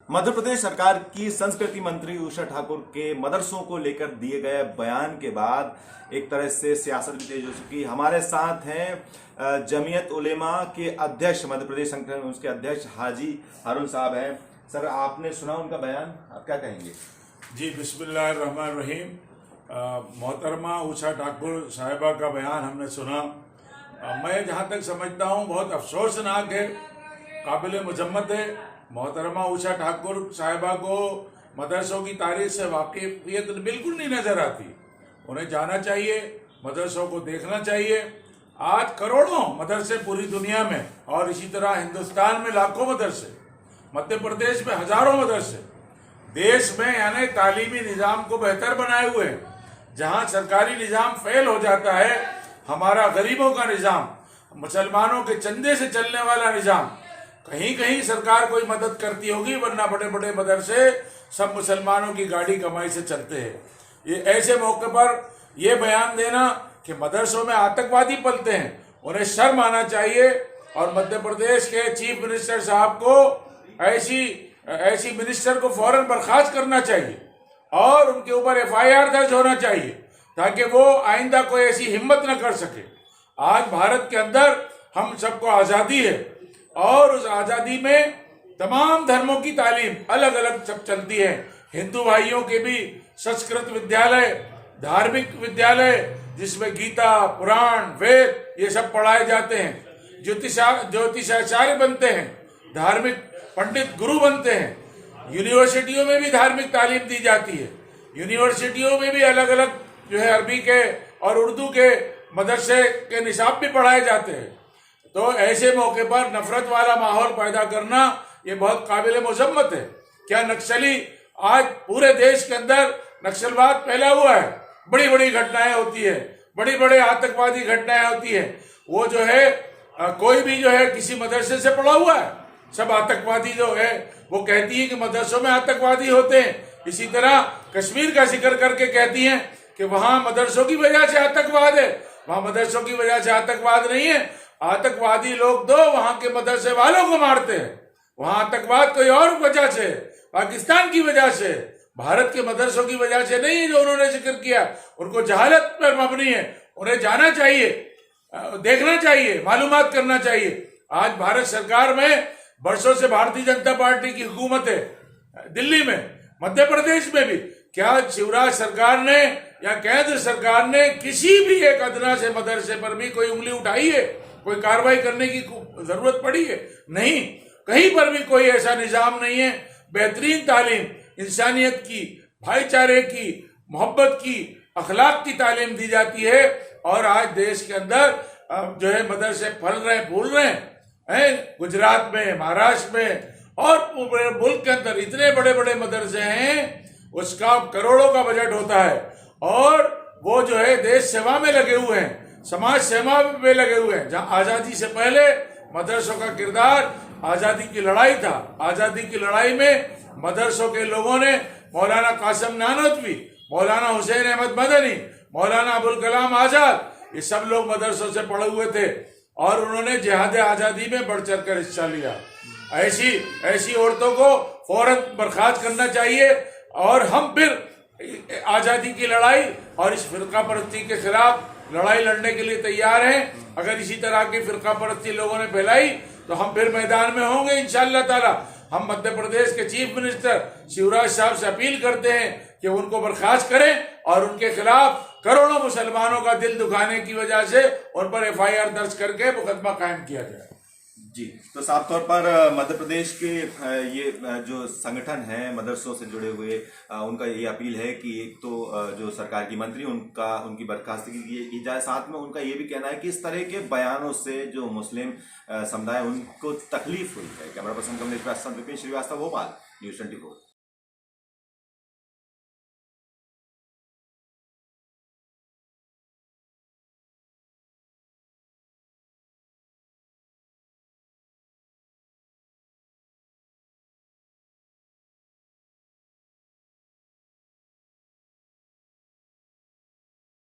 मध्य प्रदेश सरकार की संस्कृति मंत्री उषा ठाकुर के मदरसों को लेकर दिए गए बयान के बाद एक तरह से सियासत भी तेज हो चुकी। हमारे साथ हैं जमीयत उलेमा के अध्यक्ष, मध्य प्रदेश संगठन उसके अध्यक्ष हाजी हारून साहब हैं। सर, आपने सुना उनका बयान, आप क्या कहेंगे? जी, बिस्मिल्लाहिर्रहमानिर्रहीम। मोहतरमा उषा ठाकुर साहिबा का बयान हमने सुना। मैं जहाँ तक समझता हूँ बहुत अफसोसनाक है, काबिल मजम्मत है। मोहतरमा उषा ठाकुर साहिबा को मदरसों की तारीख से वाकिफियत बिल्कुल नहीं नजर आती। उन्हें जाना चाहिए, मदरसों को देखना चाहिए। आज करोड़ों मदरसे पूरी दुनिया में और इसी तरह हिंदुस्तान में लाखों मदरसे, मध्य प्रदेश में हजारों मदरसे, देश में यानी तालीमी निज़ाम को बेहतर बनाए हुए हैं। जहां सरकारी निज़ाम फेल हो जाता है, हमारा गरीबों का निज़ाम, मुसलमानों के चंदे से चलने वाला निज़ाम, कहीं कहीं सरकार कोई मदद करती होगी, वरना बड़े बड़े मदरसे सब मुसलमानों की गाड़ी कमाई से चलते हैं। ये ऐसे मौके पर यह बयान देना कि मदरसों में आतंकवादी पलते हैं, उन्हें शर्म आना चाहिए। और मध्य प्रदेश के चीफ मिनिस्टर साहब को ऐसी मिनिस्टर को फौरन बर्खास्त करना चाहिए और उनके ऊपर FIR दर्ज होना चाहिए, ताकि वो आइंदा कोई ऐसी हिम्मत न कर सके। आज भारत के अंदर हम सबको आज़ादी है और उस आज़ादी में तमाम धर्मों की तालीम अलग अलग सब चलती है। हिंदू भाइयों के भी संस्कृत विद्यालय, धार्मिक विद्यालय जिसमें गीता, पुराण, वेद ये सब पढ़ाए जाते हैं। ज्योतिषाचार्य बनते हैं, धार्मिक पंडित गुरु बनते हैं। यूनिवर्सिटियों में भी धार्मिक तालीम दी जाती है। यूनिवर्सिटियों में भी अलग अलग जो है अरबी के और उर्दू के मदरसे के निसाब भी पढ़ाए जाते हैं। तो ऐसे मौके पर नफरत वाला माहौल पैदा करना ये बहुत काबिल मुजम्मत है। क्या नक्सली आज पूरे देश के अंदर नक्सलवाद फैला हुआ है, बड़ी बड़ी घटनाएं होती है, बड़ी बड़े आतंकवादी घटनाएं होती है। वो जो है कोई भी जो है किसी मदरसे से पढ़ा हुआ है, सब आतंकवादी जो है वो कहती है कि मदरसों में आतंकवादी होते हैं। इसी तरह कश्मीर का जिक्र करके कहती हैं कि वहां मदरसों की वजह से आतंकवाद है। वहां मदरसों की वजह से आतंकवाद नहीं है। आतंकवादी लोग तो वहां के मदरसे वालों को मारते हैं। वहां आतंकवाद कोई और वजह से, पाकिस्तान की वजह से, भारत के मदरसों की वजह से नहीं है जो उन्होंने जिक्र किया। उनको जहालत पर मबनी है। उन्हें जाना चाहिए, देखना चाहिए, मालूमात करना चाहिए। आज भारत सरकार में बरसों से भारतीय जनता पार्टी की हुकूमत है, दिल्ली में, मध्य प्रदेश में भी। क्या शिवराज सरकार ने या केंद्र सरकार ने किसी भी एक अदना से मदरसे पर भी कोई उंगली उठाई है, कोई कार्रवाई करने की जरूरत पड़ी है? नहीं, कहीं पर भी कोई ऐसा निजाम नहीं है। बेहतरीन तालीम, इंसानियत की, भाईचारे की, मोहब्बत की, अखलाक की तालीम दी जाती है। और आज देश के अंदर जो है मदरसे फल रहे, फूल रहे हैं। गुजरात में, महाराष्ट्र में और पूरे मुल्क के अंदर इतने बड़े बड़े मदरसे हैं, उसका करोड़ों का बजट होता है और वो जो है देश सेवा में लगे हुए हैं, समाज सेवा में लगे हुए हैं। जहां आजादी से पहले मदरसों का किरदार आजादी की लड़ाई था। आजादी की लड़ाई में मदरसों के लोगों ने मौलाना कासिम नानोतवी, मौलाना हुसैन अहमद मदनी, मौलाना अबुल कलाम आजाद, ये सब लोग मदरसों से पढ़े हुए थे और उन्होंने जिहाद आजादी में बढ़ चढ़ कर हिस्सा लिया। ऐसी औरतों को फौरन बर्खास्त करना चाहिए और हम फिर आजादी की लड़ाई और इस फिरका परस्ती के खिलाफ लड़ाई लड़ने के लिए तैयार हैं। अगर इसी तरह की फिरका परस्ती लोगों ने फैलाई तो हम फिर मैदान में होंगे इंशाअल्लाह ताला। हम मध्य प्रदेश के चीफ मिनिस्टर शिवराज साहब से अपील करते हैं कि उनको बर्खास्त करें और उनके खिलाफ करोड़ों मुसलमानों का दिल दुखाने की वजह से उन पर FIR दर्ज करके मुकदमा कायम किया जाए। जी, तो साफ तौर पर मध्य प्रदेश के ये जो संगठन है मदरसों से जुड़े हुए, उनका ये अपील है कि एक तो जो सरकार की मंत्री उनकी बर्खास्तगी की जाए। साथ में उनका ये भी कहना है कि इस तरह के बयानों से जो मुस्लिम समुदाय उनको तकलीफ हुई है। Camera person Kamlesh Vipin Shrivastava, Bhopal, News 24।